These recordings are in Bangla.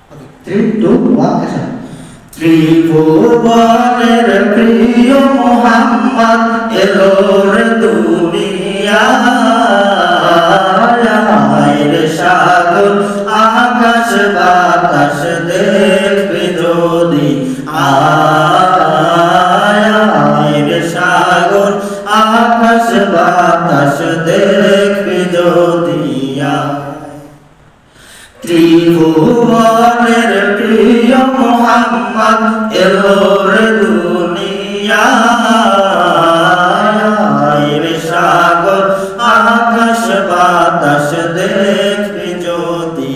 3, 2, 1, action. ত্রিভুবনের প্রিয় মোহাম্মদ এলো রে দুনিয়ায় রে সাগর আকাশ বাতাস দেখবি যদি আয় রে সাগর আকাশ বাতাস দেখবি যদি ত্রিভুবনের প্রিয় মোহাম্মদ এলো রে দুনিয়ায় রে সাগর আকাশ বাতাস দেখবি যদি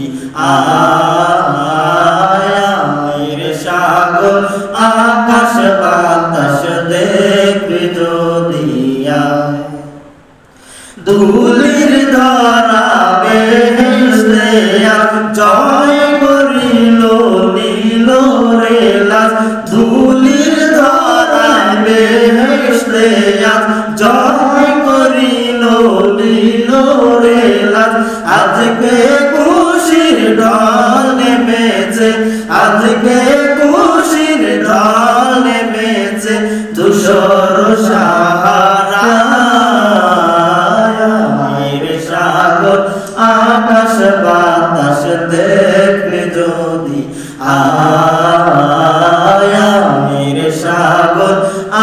আয় রে সাগর আকাশ বাতাস দেখবি যদি ধুলির ধরা বেহেশতে জয় করিল নীল রে লাজ ধুলির ধরা বেহেশতে জয় করিল নীল রে লাজ আজকে খুশির ঢল নেমেছে আজকে খুশির ঢল নেমেছে ধূসর সাহারা আকাশ বাতাস দেখবি যদি আয় রে সাগর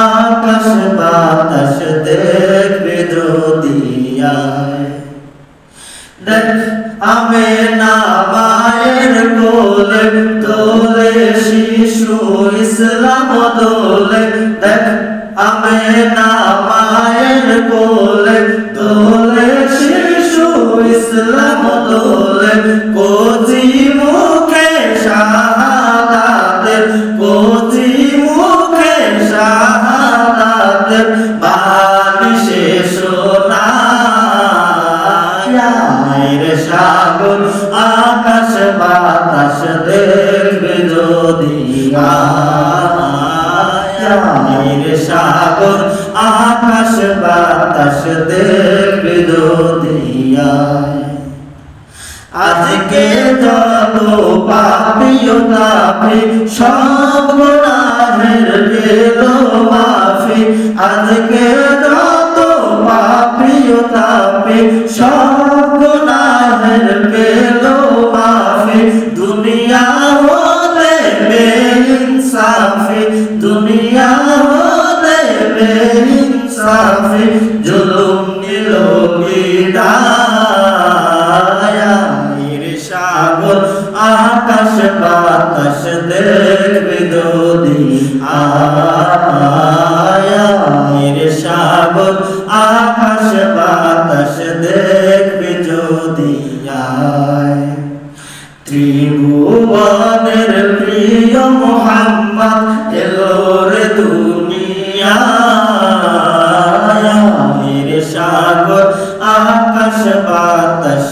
আকাশ বাতাস দেখবি যদি দেখ আমেনা মায়ের কোলে দোলে শিশু ইসলাম দোলে দেখ আমেনা মায়ের কোলে দোলে শিশু ইসলাম দোলে কোজি মুখে শাহাদাতের কোজি মুখে শাহাদাতের বাণী শেষ নাই রে সাগর আকাশ বাতাস দেখবে যদি রে সাগর আকাশ বাতাস দেখবে যদি আজকে যত পাপিও তাপি সব গুনাহের গেল মাফি আজকে যত পাপিও তাপি সব গুনাহের গেল মাফি দুনিয়া হতে বেইনসাফি দুনিয়া হতে বেইনসাফি জুলুম নিল বিদায় রে সাগর আকাশ বাতাস দেখবে যদি আয় রে সাগর আকাশ বাতাস দেখবে যদি ত্রিভুবনের প্রিয় মোহাম্মদ এলো রে দুনিয়ায় রে সাগর আকাশ বাতাস